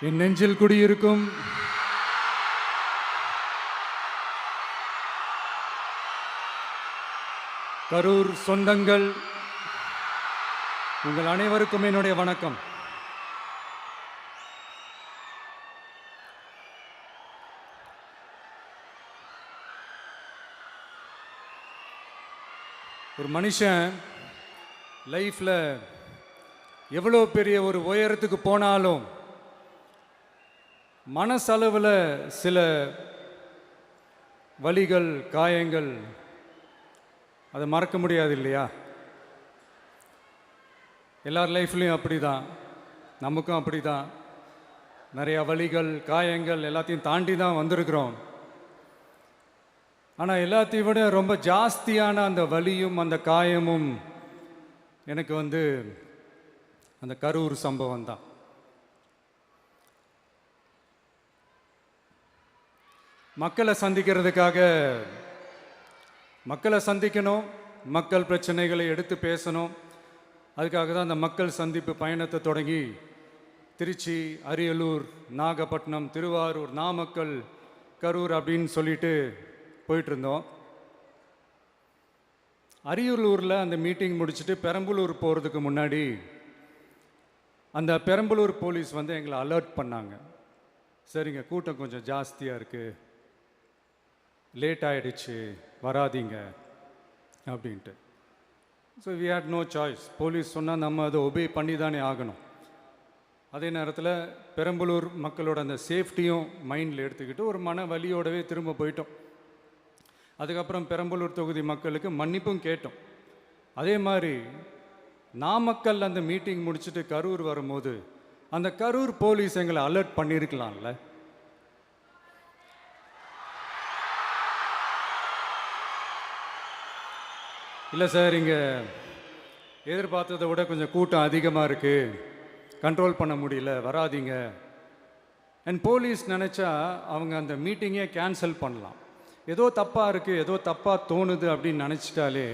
என் நெஞ்சில் குடியிருக்கும் கரூர் சொந்தங்கள், உங்கள் அனைவருக்கும் என்னுடைய வணக்கம். ஒரு மனுஷன் லைஃப்பில் எவ்வளோ பெரிய ஒரு உயரத்துக்கு போனாலும் மனசளவில் சில வலிகள், காயங்கள் அதை மறக்க முடியாது இல்லையா? எல்லார் லைஃப்லேயும் அப்படி தான், நமக்கும் அப்படி தான். நிறையா வலிகள், காயங்கள் எல்லாத்தையும் தாண்டி தான் வந்திருக்கிறோம். ஆனால் எல்லாத்தையும் விட ரொம்ப ஜாஸ்தியான அந்த வலியும் அந்த காயமும் எனக்கு அந்த கரூர் சம்பவம் தான். மக்களை சந்திக்கணும், மக்கள் பிரச்சனைகளை எடுத்து பேசணும். அதுக்காக தான் அந்த மக்கள் சந்திப்பு பயணத்தை தொடங்கி திருச்சி, அரியலூர், நாகப்பட்டினம், திருவாரூர், நாமக்கல், கரூர் அப்படின்னு சொல்லிட்டு போயிட்டுருந்தோம். அரியலூரில் அந்த மீட்டிங் முடிச்சுட்டு பெரம்பலூர் போகிறதுக்கு முன்னாடி அந்த பெரம்பலூர் போலீஸ் எங்களை அலர்ட் பண்ணாங்க. சரிங்க, கூட்டம் கொஞ்சம் ஜாஸ்தியாக இருக்குது, லேட் ஆகிடுச்சு, வராதிங்க அப்படின்ட்டு. So we had no choice. Police சொன்னால் நம்ம அதை ஒபே பண்ணி தானே ஆகணும். அதே நேரத்தில் பெரம்பலூர் மக்களோட அந்த சேஃப்டியும் மைண்டில் எடுத்துக்கிட்டு ஒரு மன வலியோடவே திரும்ப போயிட்டோம். அதுக்கப்புறம் பெரம்பலூர் தொகுதி மக்களுக்கு மன்னிப்பும் கேட்டோம். அதே மாதிரி நாமக்கல் அந்த மீட்டிங் முடிச்சுட்டு கரூர் வரும்போது அந்த கரூர் போலீஸ் எங்களை அலர்ட் பண்ணியிருக்கலாம்ல. இல்லை சார், இங்கே எதிர்பார்த்ததை விட கொஞ்சம் கூட்டம் அதிகமாக இருக்குது, கண்ட்ரோல் பண்ண முடியல, வராதிங்க. அண்ட் போலீஸ் நினச்சா அவங்க அந்த மீட்டிங்கே கேன்சல் பண்ணலாம். ஏதோ தப்பாக இருக்குது, ஏதோ தப்பாக தோணுது அப்படின்னு நினச்சிட்டாலே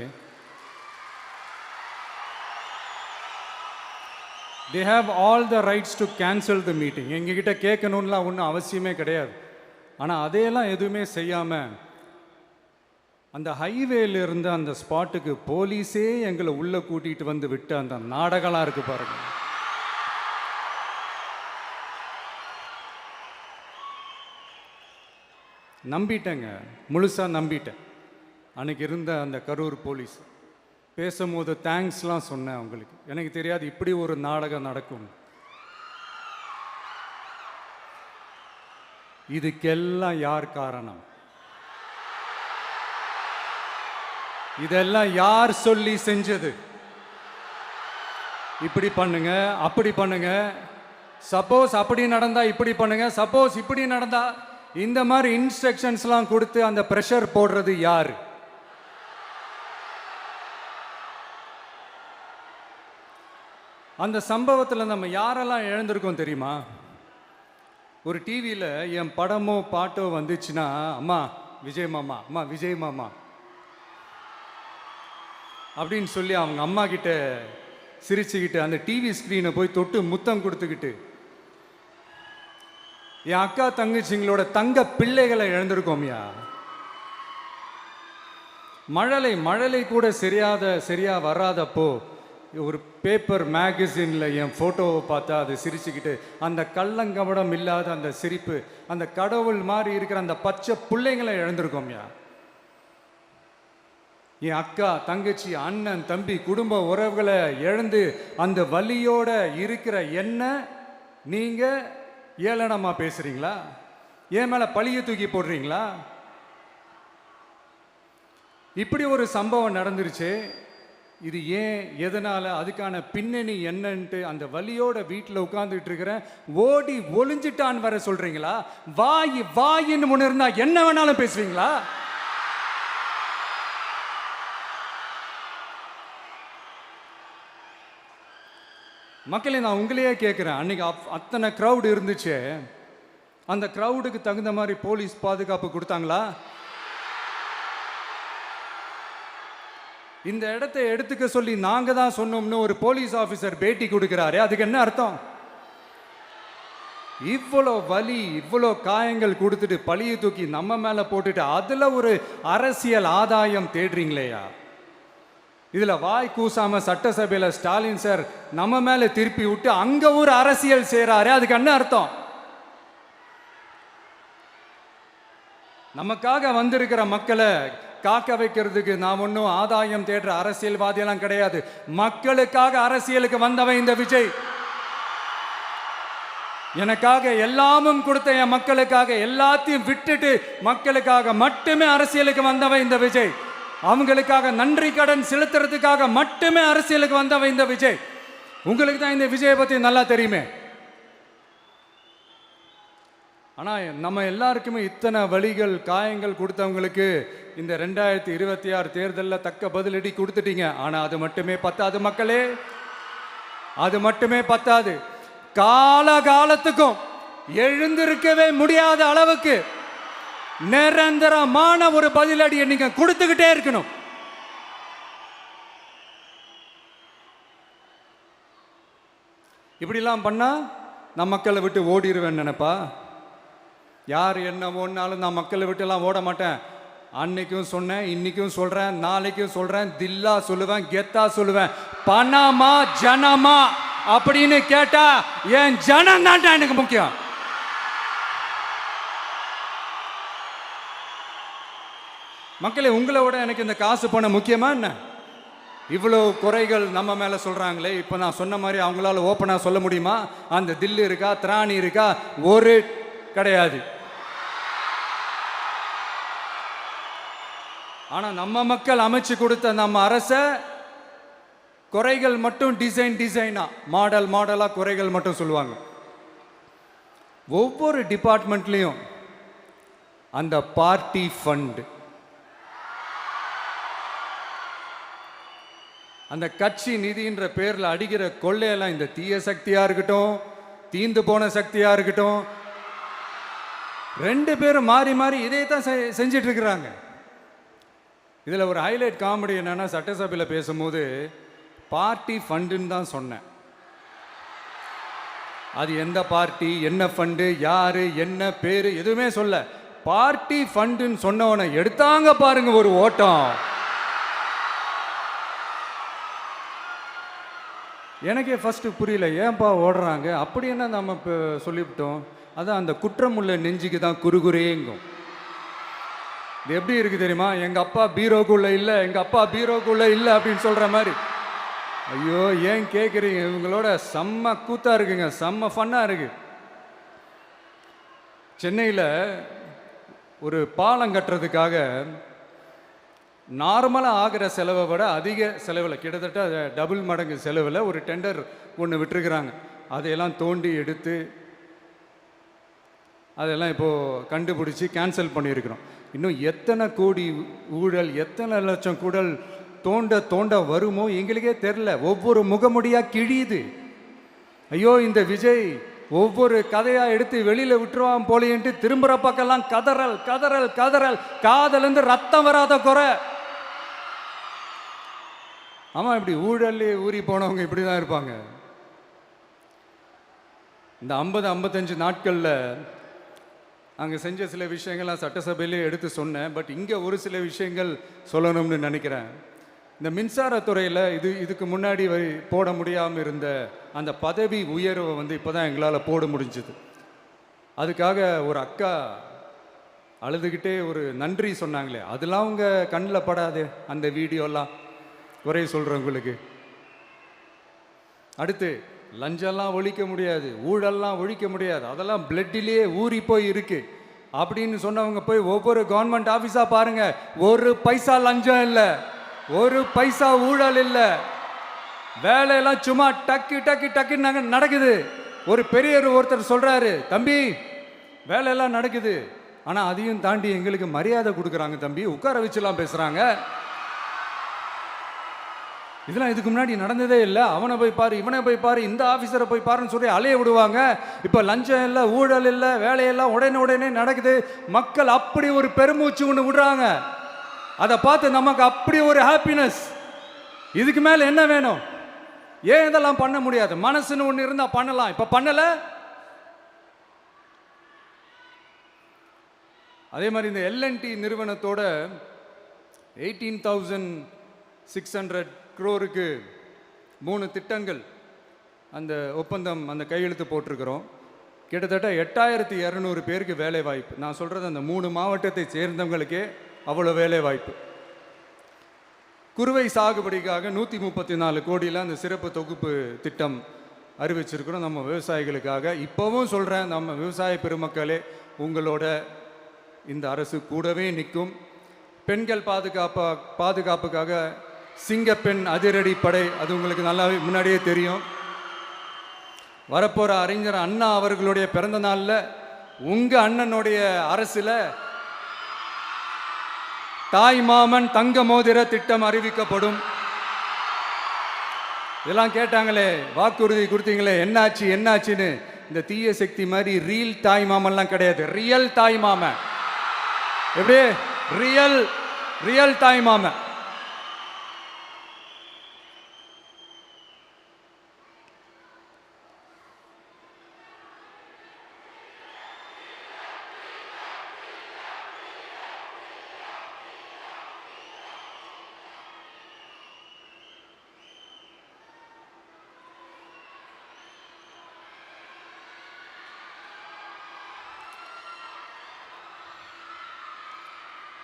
they have all the rights to cancel the meeting. எங்ககிட்ட கேட்கணும்லாம் ஒன்றும் அவசியமே கிடையாது. ஆனால் அதையெல்லாம் எதுவுமே செய்யாமல் அந்த ஹைவேல இருந்து அந்த ஸ்பாட்டுக்கு போலீஸே எங்களை உள்ளே கூட்டிகிட்டு வந்து விட்டு அந்த நாடகம்லாம் இருக்குது பாருங்க. நம்பிட்டேங்க, முழுசாக நம்பிட்டேன். அன்றைக்கி இருந்த அந்த கரூர் போலீஸ் பேசும்போது தேங்க்ஸ்லாம் சொன்னேன் அவங்களுக்கு. எனக்கு தெரியாது இப்படி ஒரு நாடகம் நடக்கும். இதுக்கெல்லாம் யார் காரணம்? இதெல்லாம் யார் சொல்லி செஞ்சது? இப்படி பண்ணுங்க, அப்படி பண்ணுங்க, சப்போஸ் அப்படி நடந்தா இப்படி பண்ணுங்க, சப்போஸ் இப்படி நடந்தா இந்த மாதிரி இன்ஸ்ட்ரக்ஷன்ஸ்லாம் கொடுத்து அந்த ப்ரெஷர் போடுறது யார்? அந்த சம்பவத்தில் நம்ம யாரெல்லாம் இழந்திருக்கோம் தெரியுமா? ஒரு டிவியில் என் படமோ பாட்டோ வந்துச்சுன்னா, அம்மா விஜய் மாமா, அம்மா விஜய் மாமா அப்படின்னு சொல்லி அவங்க அம்மா கிட்ட சிரிச்சுக்கிட்டு அந்த டிவி ஸ்க்ரீனை போய் தொட்டு முத்தம் கொடுத்துக்கிட்டு என் அக்கா தங்கச்சிங்களோட தங்க பிள்ளைகளை இழந்திருக்கோம்யா. மழலை கூட சரியா வராதப்போ ஒரு பேப்பர் மேகசினில் என் ஃபோட்டோவை பார்த்தா அது சிரிச்சுக்கிட்டு அந்த கள்ளங்கபடம் இல்லாத அந்த சிரிப்பு, அந்த கடவுள் மாதிரி இருக்கிற அந்த பச்சை பிள்ளைங்களை இழந்திருக்கோம்யா. என் அக்கா தங்கச்சி, அண்ணன், தம்பி, குடும்ப உறவுகளை இழந்து அந்த வலியோட இருக்கிற என்ன நீங்கள் ஏளனமாக பேசுகிறீங்களா? என் மேலே பழியை தூக்கி போடுறீங்களா? இப்படி ஒரு சம்பவம் நடந்துருச்சு. இது ஏன், எதனால், அதுக்கான பின்னணி என்னன்ட்டு அந்த வலியோட வீட்டில் உட்கார்ந்துட்டு இருக்கிறேன். ஓடி ஒளிஞ்சிட்டான்னு வர சொல்கிறீங்களா? வாயின்னு முன்னு இருந்தால் என்ன வேணாலும் பேசுவீங்களா? மக்களே, நான் உங்களையே கேட்குறேன். அன்றைக்கி அத்தனை க்ரௌடு இருந்துச்சு, அந்த க்ரௌடுக்கு தகுந்த மாதிரி போலீஸ் பாதுகாப்பு கொடுத்தாங்களா? இந்த இடத்தை எடுத்துக்க சொல்லி நாங்கள் தான் சொன்னோம்னு ஒரு போலீஸ் ஆஃபீஸர் பேட்டி கொடுக்குறாரு. அதுக்கு என்ன அர்த்தம்? இவ்வளோ வலி, இவ்வளோ காயங்கள் கொடுத்துட்டு பழியை தூக்கி நம்ம மேல போட்டுட்டு அதுல ஒரு அரசியல் ஆதாயம் தேடுறீங்களேயா? இதுல வாய் கூசாம சட்டசபையில ஸ்டாலின் சார் நம்ம மேல திருப்பி விட்டு அங்க ஒரு அரசியல் செய்றாரு. அதுக்கு என்ன அர்த்தம்? நமக்காக வந்திருக்கிற மக்களை காக்க வைக்கிறதுக்கு நான் ஒன்றும் ஆதாயம் தேடுற அரசியல்வாதியெல்லாம் கிடையாது. மக்களுக்காக அரசியலுக்கு வந்தவன் இந்த விஜய். எனக்காக எல்லாமும் கொடுத்த என் மக்களுக்காக எல்லாத்தையும் விட்டுட்டு மக்களுக்காக மட்டுமே அரசியலுக்கு வந்தவன் இந்த விஜய். அவங்களுக்காக நன்றி கடன் செலுத்துறதுக்காக மட்டுமே அரசியலுக்கு வந்தவன் இந்த விஜய். உங்களுக்கு தான் இந்த விஜயை பத்தி நல்லா தெரியுமே. ஆனா நம்ம எல்லாருக்குமே இத்தனை வலிகள் காயங்கள் கொடுத்தவங்களுக்கு இந்த 2026 தேர்தலில் தக்க பதிலடி கொடுத்துட்டீங்க. ஆனா அது மட்டுமே பத்தாது மக்களே, அது மட்டுமே பத்தாது. காலகாலத்துக்கும் எழுந்திருக்கவே முடியாத அளவுக்கு நிரந்தரமான ஒரு பதிலடியை நீங்க கொடுத்துக்கிட்டே இருக்கணும். இப்படிலாம் பண்ணா நான் மக்களை விட்டு ஓடிடுவேன் நினைப்பா? யார் என்ன ஓடினாலும் நான் மக்களை விட்டு எல்லாம் ஓட மாட்டேன். அன்னைக்கும் சொன்னேன், இன்னைக்கும் சொல்றேன், நாளைக்கும் சொல்றேன், தில்லா சொல்லுவேன், கெத்தா சொல்லுவேன். பணமா ஜனமா அப்படின்னு கேட்டா என் ஜனம் தான்டா எனக்கு முக்கியம். மக்களே, உங்களை விட எனக்கு இந்த காசு பணம் முக்கியமா என்ன? இவ்வளோ குறைகள் நம்ம மேல சொல்றாங்களே, இப்போ நான் சொன்ன மாதிரி அவங்களால ஓப்பனா சொல்ல முடியுமா? அந்த தில்லு இருக்கா, திராணி இருக்கா? ஒரு கிடையாது. ஆனா நம்ம மக்கள் அமைச்சு கொடுத்த நம்ம அரச குறைகள் மட்டும் டிசைனா மாடலா குறைகள் மட்டும் சொல்லுவாங்க. ஒவ்வொரு டிபார்ட்மெண்ட்லயும் அந்த பார்ட்டி ஃபண்ட், அந்த கட்சி நிதின்ற பேர்ல அடிக்கிற கொள்ளையெல்லாம் இந்த தீய சக்தியா இருக்கட்டும், தீந்து போன சக்தியா இருக்கட்டும், ரெண்டு பேரும் மாறி மாறி இதே தான் செஞ்சிட்டு இருக்கிறாங்க. இதுல ஒரு ஹைலைட் காமெடி என்னன்னா, சட்டசபையில் பேசும்போது பார்ட்டி ஃபண்டுன்னு தான் சொன்னேன். அது எந்த பார்ட்டி, என்ன ஃபண்டு, யாரு, என்ன பேரு எதுவுமே சொல்ல. பார்ட்டி ஃபண்டுன்னு சொன்னவனை எடுத்தாங்க பாருங்க ஒரு ஓட்டம். எனக்கே ஃபர்ஸ்ட் புரியல, ஏன்பா ஓடுறாங்க? அப்படி என்ன நம்ம இப்போ சொல்லிவிட்டோம்? அதான் அந்த குற்றம் உள்ள நெஞ்சுக்கு தான் குறுகுறேங்கும். இது எப்படி இருக்கு தெரியுமா? எங்க அப்பா பீரோக்குள்ள இல்லை, எங்க அப்பா பீரோக்குள்ள இல்லை அப்படின்னு சொல்ற மாதிரி. ஐயோ, ஏன் கேட்குறீங்க? இவங்களோட செம்ம கூத்தா இருக்குங்க, செம்ம ஃபன்னா இருக்கு. சென்னையில் ஒரு பாலம் கட்டுறதுக்காக நார்மலாக ஆகிற செலவை விட அதிக செலவில், கிட்டத்தட்ட டபுள் மடங்கு செலவில் ஒரு டெண்டர் ஒன்று விட்டுருக்குறாங்க. அதையெல்லாம் தோண்டி எடுத்து அதெல்லாம் இப்போது கண்டுபிடிச்சி கேன்சல் பண்ணியிருக்கிறோம். இன்னும் எத்தனை கோடி ஊழல், எத்தனை லட்சம் கூடல் தோண்ட வருமோ எங்களுக்கே தெரில. ஒவ்வொரு முகமுடியாக கிழியுது. ஐயோ, இந்த விஜய் ஒவ்வொரு கதையாக எடுத்து வெளியில் விட்டுருவான் போலேன்ட்டு திரும்புகிற பக்கம்லாம் கதறல் கதறல் கதறல், காதலேருந்து ரத்தம் வராத குறை. ஆமாம், இப்படி ஊழல் ஊறி போனவங்க இப்படி தான் இருப்பாங்க. இந்த 50-55 நாட்களில் அங்கே செஞ்ச சில விஷயங்கள்லாம் சட்டசபையிலே எடுத்து சொன்னேன். பட் இங்கே ஒரு சில விஷயங்கள் சொல்லணும்னு நினைக்கிறேன். இந்த மின்சாரத்துறையில் இதுக்கு முன்னாடி போட முடியாமல் இருந்த அந்த பதவி உயர்வை இப்போ தான் எங்களால் போட முடிஞ்சுது. அதுக்காக ஒரு அக்கா அழுதுகிட்டே ஒரு நன்றி சொன்னாங்களே, அதெல்லாம் அவங்க கண்ணில் படாது அந்த வீடியோலாம், குறை சொல்கிறவங்களுக்கு. அடுத்து லஞ்சம்லாம் ஒழிக்க முடியாது, ஊழல்லாம் ஒழிக்க முடியாது, அதெல்லாம் பிளட்டிலேயே ஊறி போய் இருக்கு அப்படின்னு சொன்னவங்க போய் ஒவ்வொரு கவர்மெண்ட் ஆஃபீஸாக பாருங்க. ஒரு பைசா லஞ்சம் இல்லை, ஒரு பைசா ஊழல் இல்லை. வேலையெல்லாம் சும்மா டக்கு டக்கு டக்குன்னு நடக்குது. ஒரு பெரியவர் ஒருத்தர் சொல்றாரு, தம்பி வேலையெல்லாம் நடக்குது, ஆனால் அதையும் தாண்டி எங்களுக்கு மரியாதை கொடுக்குறாங்க தம்பி, உட்கார வச்சுலாம் பேசுகிறாங்க. இதெல்லாம் இதுக்கு முன்னாடி நடந்ததே இல்லை. அவனை போய் பாரு, இவனை போய் பாரு, இந்த ஆஃபீஸரை போய் பாருன்னு சொல்லி அலைய விடுவாங்க. இப்போ லஞ்சம் இல்லை, ஊழல் இல்லை, வேலையெல்லாம் உடனே நடக்குது. மக்கள் அப்படி ஒரு பெருமூச்சு ஒன்று விடுறாங்க. அதை பார்த்து நமக்கு அப்படி ஒரு ஹாப்பினஸ். இதுக்கு மேலே என்ன வேணும்? ஏன் இதெல்லாம் பண்ண முடியாது? மனசுன்னு ஒன்று இருந்தால் பண்ணலாம். இப்போ பண்ணலை. அதே மாதிரி இந்த எல்என்டி நிறுவனத்தோட 18,600 crore-க்கு 3 திட்டங்கள் அந்த ஒப்பந்தம் அந்த கையெழுத்து போட்டிருக்கிறோம். கிட்டத்தட்ட 8,200 பேருக்கு வேலை வாய்ப்பு. நான் சொல்கிறது அந்த 3 மாவட்டத்தை சேர்ந்தவங்களுக்கே அவ்வளோ வேலை வாய்ப்பு. குறுவை சாகுபடிக்காக 134 கோடியில் அந்த சிறப்பு தொகுப்பு திட்டம் அறிவிச்சிருக்கிறோம் நம்ம விவசாயிகளுக்காக. இப்போவும் சொல்கிறேன், நம்ம விவசாய பெருமக்களே, உங்களோட இந்த அரசு கூடவே நிற்கும். பெண்கள் பாதுகாப்புக்காக சிங்கப்பெண் அதிரடி படை, அது உங்களுக்கு நல்லா முன்னாடியே தெரியும். வரப்போகிற அறிஞர் அண்ணா அவர்களுடைய பிறந்த நாளில் உங்கள் அண்ணனுடைய அரசில் தாய் மாமன் தங்க மோதிர திட்டம் அறிவிக்கப்படும். இதெல்லாம் கேட்டாங்களே, வாக்குறுதி கொடுத்தீங்களே, என்னாச்சு என்னாச்சுன்னு. இந்த தீய சக்தி மாதிரி ரீல் தாய் மாமன்லாம் கிடையாது, ரியல் தாய் மாமன். எப்படி ரியல் தாய் மாமன்.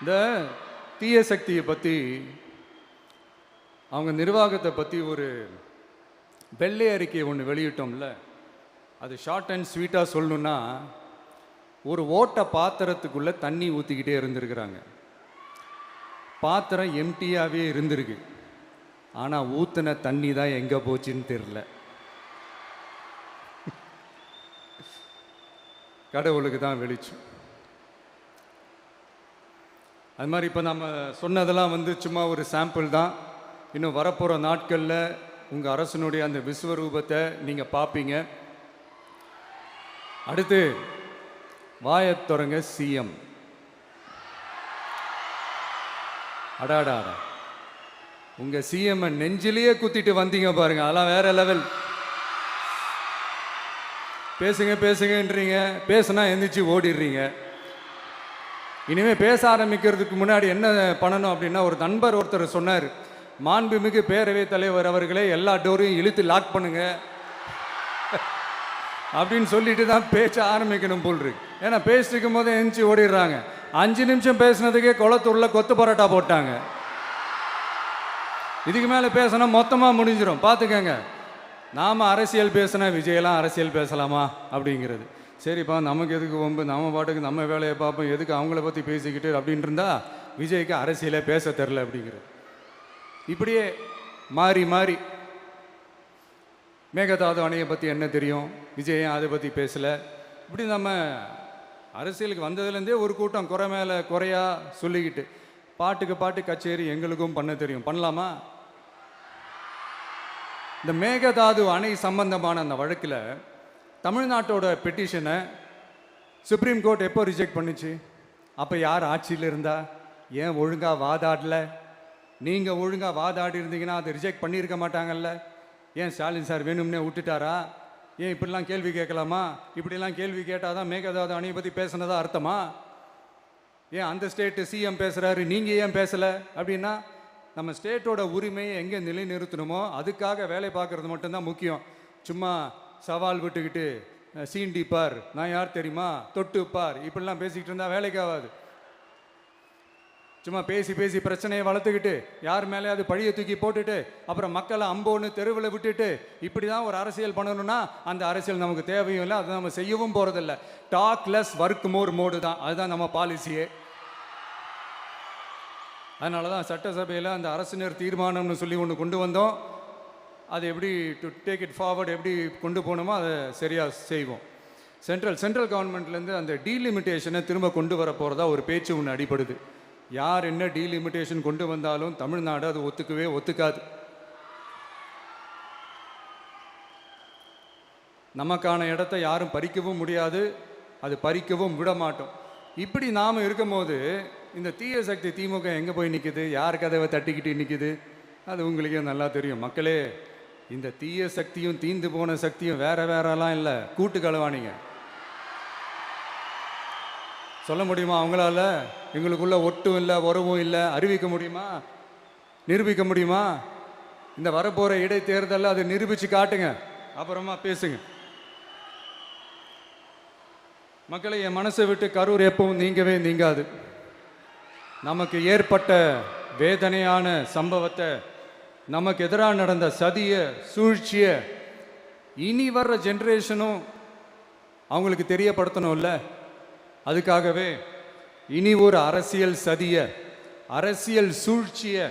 இந்த தீய சக்தியை பற்றி, அவங்க நிர்வாகத்தை பற்றி ஒரு வெள்ளை அறிக்கை ஒன்று வெளியிட்டோம்ல, அது ஷார்ட் அண்ட் ஸ்வீட்டாக சொல்லணுன்னா, ஒரு ஓட்ட பாத்திரத்துக்குள்ளே தண்ணி ஊற்றிக்கிட்டே இருந்திருக்கிறாங்க. பாத்திரம் எம்டியாகவே இருந்திருக்கு, ஆனால் ஊற்றின தண்ணி தான் எங்கே போச்சுன்னு தெரில. கடவுளுக்கு தான் வெளிச்சம். அது மாதிரி இப்போ நம்ம சொன்னதெல்லாம் சும்மா ஒரு சாம்பிள் தான். இன்னும் வரப்போகிற நாட்களில் உங்கள் அரசனுடைய அந்த விஸ்வரூபத்தை நீங்கள் பார்ப்பீங்க. அடுத்து வாயத்தொடங்க சிஎம். அடாடா, உங்கள் சிஎம்ஐ நெஞ்சிலேயே குத்திட்டு வந்தீங்க பாருங்க, அதெல்லாம் வேற லெவல். பேசுங்கன்றீங்க, பேசுனா எந்திரிச்சு ஓடிடுறீங்க. இனிமேல் பேச ஆரம்பிக்கிறதுக்கு முன்னாடி என்ன பண்ணணும் அப்படின்னா, ஒரு நண்பர் ஒருத்தர் சொன்னார், மாண்புமிகு பேரவைத் தலைவர் அவர்களே, எல்லா டோரையும் இழுத்து லாக் பண்ணுங்க அப்படின்னு சொல்லிட்டு தான் பேச்ச ஆரம்பிக்கணும் போல் இருக்கு. ஏன்னா பேசிட்டு இருக்கும் போது எந்திரிச்சு ஓடிடுறாங்க. 5 நிமிஷம் பேசுனதுக்கே குளத்தூரில் கொத்து பரோட்டா போட்டாங்க. இதுக்கு மேலே பேசினா மொத்தமாக முடிஞ்சிடும், பார்த்துக்கங்க. நாம் அரசியல் பேசினா விஜயெல்லாம் அரசியல் பேசலாமா அப்படிங்கிறது. சரிப்பா, நமக்கு எதுக்கு வம்பு, நம்ம பாட்டுக்கு நம்ம வேலையை பார்ப்போம், எதுக்கு அவங்கள பற்றி பேசிக்கிட்டு அப்படின்னு இருந்தால் விஜய்க்கு அரசியலே பேச தெரில அப்படிங்கிறது. இப்படியே மாறி மாறி மேகதாது அணையை பற்றி என்ன தெரியும், விஜய் அதை பற்றி பேசலை. இப்படி நம்ம அரசியலுக்கு வந்ததுலேருந்தே ஒரு கூட்டம் குறை மேலே குறையா சொல்லிக்கிட்டு, பாட்டுக்கு பாட்டு கச்சேரி எங்களுக்கும் பண்ண தெரியும், பண்ணலாமா? இந்த மேகதாது அணை சம்பந்தமான அந்த வழக்கில் தமிழ்நாட்டோட பெட்டிஷனை சுப்ரீம் கோர்ட் எப்போ ரிஜெக்ட் பண்ணுச்சு? அப்போ யார் ஆட்சியில் இருந்தா? ஏன் ஒழுங்காக வாதாடல? நீங்கள் ஒழுங்காக வாதாடி இருந்தீங்கன்னா அதை ரிஜெக்ட் பண்ணியிருக்க மாட்டாங்கல்ல. ஏன் ஸ்டாலின் சார் வேணும்னே விட்டுட்டாரா? ஏன் இப்படிலாம் கேள்வி கேட்கலாமா? இப்படிலாம் கேள்வி கேட்டால் தான் மேகதாது அணையை பற்றி பேசுனதா அர்த்தமா? ஏன் அந்த ஸ்டேட்டு சிஎம் பேசுகிறாரு, நீங்கள் ஏன் பேசலை அப்படின்னா, நம்ம ஸ்டேட்டோட உரிமையை எங்கே நிலைநிறுத்தணுமோ அதுக்காக வேலை பார்க்குறது மட்டும்தான் முக்கியம். சும்மா சவால் விட்டுக்கிட்டு சீண்டி பார், நான் யார் தெரியுமா, தொட்டு பார், இப்படிலாம் பேசிக்கிட்டு இருந்தால் வேலைக்கு ஆகாது. சும்மா பேசி பேசி பிரச்சனையை வளர்த்துக்கிட்டு யார் மேலே அது பழியை தூக்கி போட்டுட்டு அப்புறம் மக்களை அம்போன்னு தெருவில் விட்டுட்டு இப்படி தான் ஒரு அரசியல் பண்ணணும்னா அந்த அரசியல் நமக்கு தேவையும் இல்லை, அதை நம்ம செய்யவும் போகிறதில்ல. Talk less work more mode தான், அதுதான் நம்ம பாலிசியே. அதனால தான் சட்டசபையில் அந்த அரசினர் தீர்மானம்னு சொல்லி ஒன்று கொண்டு வந்தோம். அது எப்படி டு டேக் இட் ஃபார்வர்ட், எப்படி கொண்டு போகணுமோ அதை சரியாக செய்வோம். சென்ட்ரல் கவர்மெண்ட்லேருந்து அந்த டீலிமிட்டேஷனை திரும்ப கொண்டு வர போகிறதா ஒரு பேச்சு ஒன்று அடிப்படுது. யார் என்ன டீலிமிட்டேஷன் கொண்டு வந்தாலும் தமிழ்நாடு அது ஒத்துக்காது. நமக்கான இடத்தை யாரும் பறிக்கவும் முடியாது, அது பறிக்கவும் விட மாட்டோம். இப்படி நாம் இருக்கும் போது இந்த தீய சக்தி திமுக எங்கே போய் நிற்குது, யார் கதவை தட்டிக்கிட்டு நிற்குது, அது உங்களுக்கே நல்லா தெரியும். மக்களே, இந்த தீய சக்தியும் தீந்து போன சக்தியும் வேறலாம் இல்லை, கூட்டு களவாணிங்க. சொல்ல முடியுமா அவங்களால? எங்களுக்குள்ள ஒட்டும் இல்லை, உறவும் இல்லை, அறிவிக்க முடியுமா? நிரூபிக்க முடியுமா? இந்த வரப்போகிற இடைத்தேர்தலில் அதை நிரூபித்து காட்டுங்க, அப்புறமா பேசுங்க. மக்களை, என் மனசை விட்டு கரூர் எப்பவும் நீங்கவே நீங்காது. நமக்கு ஏற்பட்ட வேதனையான சம்பவத்தை, நமக்கு எதிராக நடந்த சதிய சூழ்ச்சியை இனி வர்ற ஜென்ரேஷனும் அவங்களுக்கு தெரியப்படுத்தணும்ல. அதுக்காகவே இனி ஒரு அரசியல் சதிய, அரசியல் சூழ்ச்சியை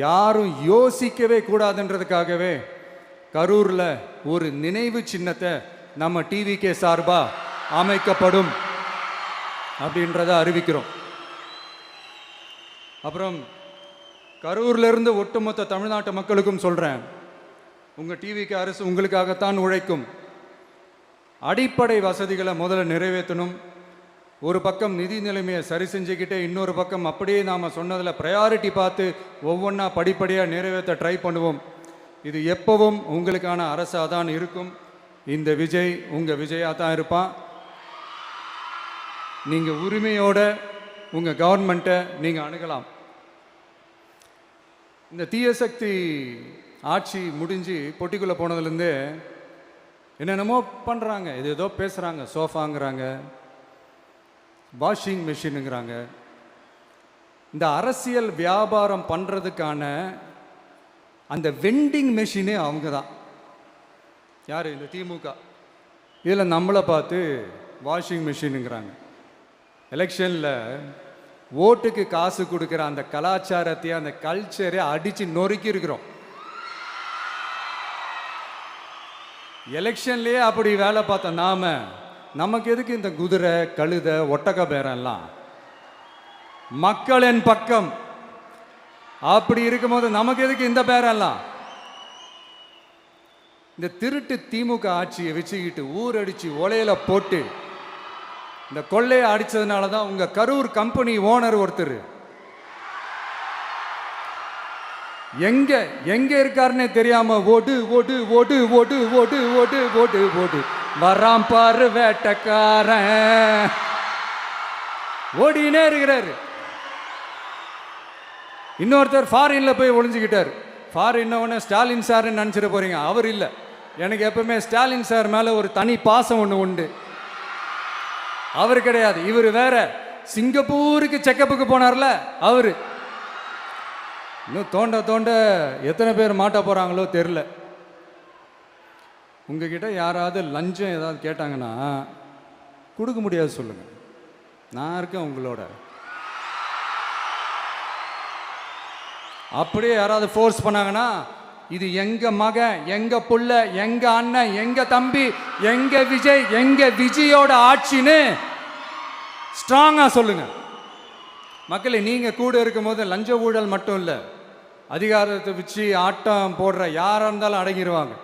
யாரும் யோசிக்கவே கூடாதுன்றதுக்காகவே கரூரில் ஒரு நினைவு சின்னத்தை நம்ம டிவிகே சார்பாக அமைக்கப்படும் அப்படின்றத அறிவிக்கிறோம். அப்புறம் கரூர்லேருந்து ஒட்டுமொத்த தமிழ்நாட்டு மக்களுக்கும் சொல்கிறேன், உங்கள் டிவிகே அரசு உங்களுக்காகத்தான் உழைக்கும். அடிப்படை வசதிகளை முதல்ல நிறைவேற்றணும். ஒரு பக்கம் நிதி நிலைமையை சரி செஞ்சுக்கிட்டே, இன்னொரு பக்கம் அப்படியே நாம் சொன்னதில் ப்ரையாரிட்டி பார்த்து ஒவ்வொன்றா படிப்படியாக நிறைவேற்ற ட்ரை பண்ணுவோம். இது எப்பவும் உங்களுக்கான அரசாக தான் இருக்கும். இந்த விஜய் உங்கள் விஜயாக தான் இருப்பான். நீங்கள் உரிமையோட உங்கள் கவர்மெண்ட்டை நீங்கள் அணுகலாம். இந்த தீய சக்தி ஆட்சி முடிஞ்சு பொட்டிக்குள்ளே போனதுலேருந்து என்னென்னமோ பண்ணுறாங்க, இது ஏதோ பேசுகிறாங்க, சோஃபாங்கிறாங்க, வாஷிங் மிஷினுங்கிறாங்க. இந்த அரசியல் வியாபாரம் பண்ணுறதுக்கான அந்த வெண்டிங் மெஷினே அவங்க தான். யார்? இந்த திமுக. இதில் நம்மளை பார்த்து வாஷிங் மிஷினுங்கிறாங்க. எலெக்ஷனில் ஓட்டுக்கு காசு கொடுக்குற அந்த கலாச்சாரத்தையே, அந்த கல்ச்சரை அடித்து நொறுக்கி இருக்கிறோம். எலெக்ஷன்லேயே அப்படி வேலை பார்த்த நமக்கு எதுக்கு இந்த குதிரை, கழுதை, ஒட்டக பேரெல்லாம்? மக்களின் பக்கம் அப்படி இருக்கும்போது நமக்கு எதுக்கு இந்த பேரெல்லாம்? இந்த திருட்டு திமுக ஆட்சியை வச்சுக்கிட்டு ஊரடிச்சு ஒலையில போட்டு இந்த கொள்ளையை அடிச்சதுனால தான் உங்க கரூர் கம்பெனி ஓனர் ஒருத்தர் எங்க எங்க இருக்காருன்னே தெரியாம ஓடு ஓடு ஓடு ஓடு ஓடு ஓடு ஓடு ஓடு வராம் பாரு வேட்டக்காரன் ஓடினே இருக்கிறாரு. இன்னொருத்தர் ஃபாரின்ல போய் ஒளிஞ்சுக்கிட்டார். ஃபாரின் ஸ்டாலின் சார்ன்னு நினச்சிட போறீங்க, அவர் இல்லை. எனக்கு எப்பவுமே ஸ்டாலின் சார் மேல ஒரு தனி பாசம் ஒன்று உண்டு. அவர் கிடையாது, இவர் வேற. சிங்கப்பூருக்கு செக்கப்புக்கு போனார்ல அவரு. இன்னும் தோண்ட தோண்ட எத்தனை பேர் மாட்ட போறாங்களோ தெரில. உங்ககிட்ட யாராவது லஞ்சம் ஏதாவது கேட்டாங்கன்னா கொடுக்க முடியாது சொல்லுங்க, நான் இருக்கேன் உங்களோட. அப்படியே யாராவது ஃபோர்ஸ் பண்ணாங்கன்னா இது எங்க மகன், எங்க புள்ள, எங்க அண்ணன், எங்க தம்பி, எங்க விஜய், எங்க விஜயோட ஆட்சின்னு ஸ்ட்ராங்கா சொல்லுங்க. மக்களை, நீங்க கூட இருக்கும் போது லஞ்ச ஊழல் மட்டும் இல்லை, அதிகாரத்தை வச்சு ஆட்டம் போடுற யாரா இருந்தாலும் அடங்கிடுவாங்க.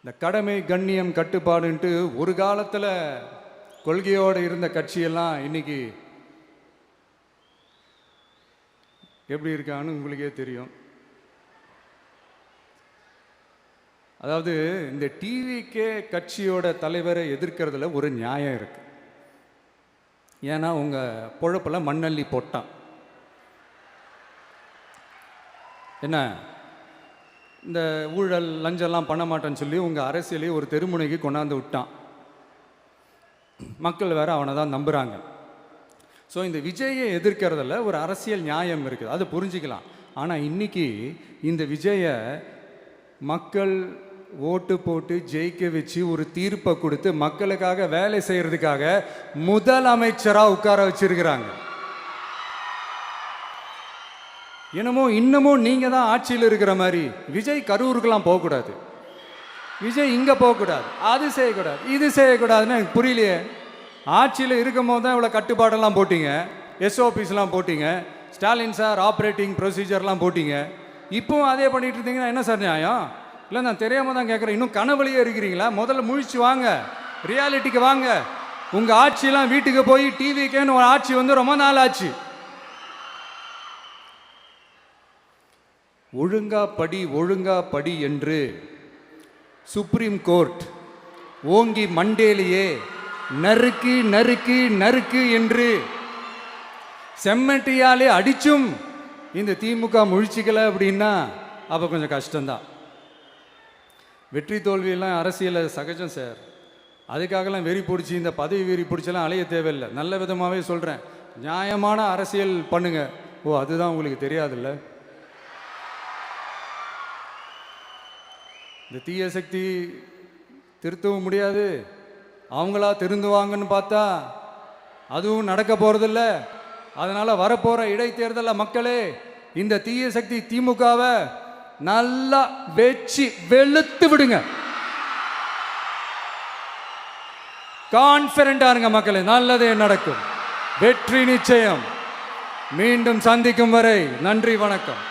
இந்த கடமை, கண்ணியம், கட்டுப்பாடுன்ட்டு ஒரு காலத்தில் கொள்கையோடு இருந்த கட்சியெல்லாம் இன்னைக்கு எப்படி இருக்கான்னு உங்களுக்கே தெரியும். அதாவது இந்த டிவிகே கட்சியோட தலைவரை எதிர்க்கிறதுல ஒரு நியாயம் இருக்கு. ஏன்னா உங்க பொழப்பில் மண்ணள்ளி போட்டான். என்ன, இந்த ஊழல் லஞ்சம்லாம் பண்ண மாட்டேன்னு சொல்லி உங்கள் அரசியலையே ஒரு தெருமுனைக்கு கொண்டாந்து விட்டான். மக்கள் வேற அவனை தான் நம்புகிறாங்க. ஸோ இந்த விஜயை எதிர்க்கிறதுல ஒரு அரசியல் நியாயம் இருக்குது, அது புரிஞ்சிக்கலாம். ஆனால் இன்னைக்கு இந்த விஜயை மக்கள் ஓட்டு போட்டு ஜெயிக்க வச்சு ஒரு தீர்ப்பை கொடுத்து மக்களுக்காக வேலை செய்யறதுக்காக முதலமைச்சராக உட்கார வச்சிருக்கிறாங்க. என்னமோ இன்னமும் நீங்கள் தான் ஆட்சியில் இருக்கிற மாதிரி விஜய் கரூருக்கெல்லாம் போகக்கூடாது, விஜய் இங்கே போகக்கூடாது, அது செய்யக்கூடாது, இது செய்யக்கூடாதுன்னு எனக்கு புரியலையே. ஆட்சியில் இருக்கும் போது தான் இவ்வளோ கட்டுப்பாடெல்லாம் போட்டிங்க, எஸ்ஓபிஸ்லாம் போட்டிங்க, ஸ்டாலின் சார் ஆப்ரேட்டிங் ப்ரொசீஜர்லாம் போட்டிங்க. இப்போவும் அதே பண்ணிட்டு இருந்தீங்கன்னா என்ன சார் நியாயம்? இல்லை, நான் தெரியாமல் தான் கேட்குறேன். இன்னும் கனவுலையே இருக்கிறீங்களா? முதல்ல முழிச்சு வாங்க, ரியாலிட்டிக்கு வாங்க. உங்கள் ஆட்சியெல்லாம் வீட்டுக்கு போய் டிவிக்கேன்னு ஒரு ஆட்சி வந்து ரொம்ப நாள் ஆச்சு. ஒழுங்கா படி என்று சுப்ரீம் கோர்ட் ஓங்கி மண்டேலியே நறுக்கு நறுக்கு நறுக்கு என்று செம்மட்டியாலே அடிச்சும் இந்த திமுக முழிச்சிக்கல அப்படின்னா அப்போ கொஞ்சம் கஷ்டம்தான். வெற்றி தோல்வியெல்லாம் அரசியலில் சகஜம் சார். அதுக்காகலாம் வெறி பிடிச்சி இந்த பதவி வெறி பிடிச்செல்லாம் அலைய தேவையில்லை. நல்ல விதமாகவே சொல்கிறேன், நியாயமான அரசியல் பண்ணுங்க. ஓ, அதுதான் உங்களுக்கு தெரியாதுல்ல. இந்த தீய சக்தி திருத்தவும் முடியாது, அவங்களா திருந்துவாங்கன்னு பார்த்தா அதுவும் நடக்க போகிறதில்ல. அதனால் வரப்போகிற இடைத்தேர்தலில் மக்களே இந்த தீய சக்தி திமுகவை நல்லா வெச்சு வெளுத்து விடுங்க. கான்ஃபிடண்டா இருங்க மக்களே, நல்லதே நடக்கும், வெற்றி நிச்சயம். மீண்டும் சந்திக்கும் வரை நன்றி, வணக்கம்.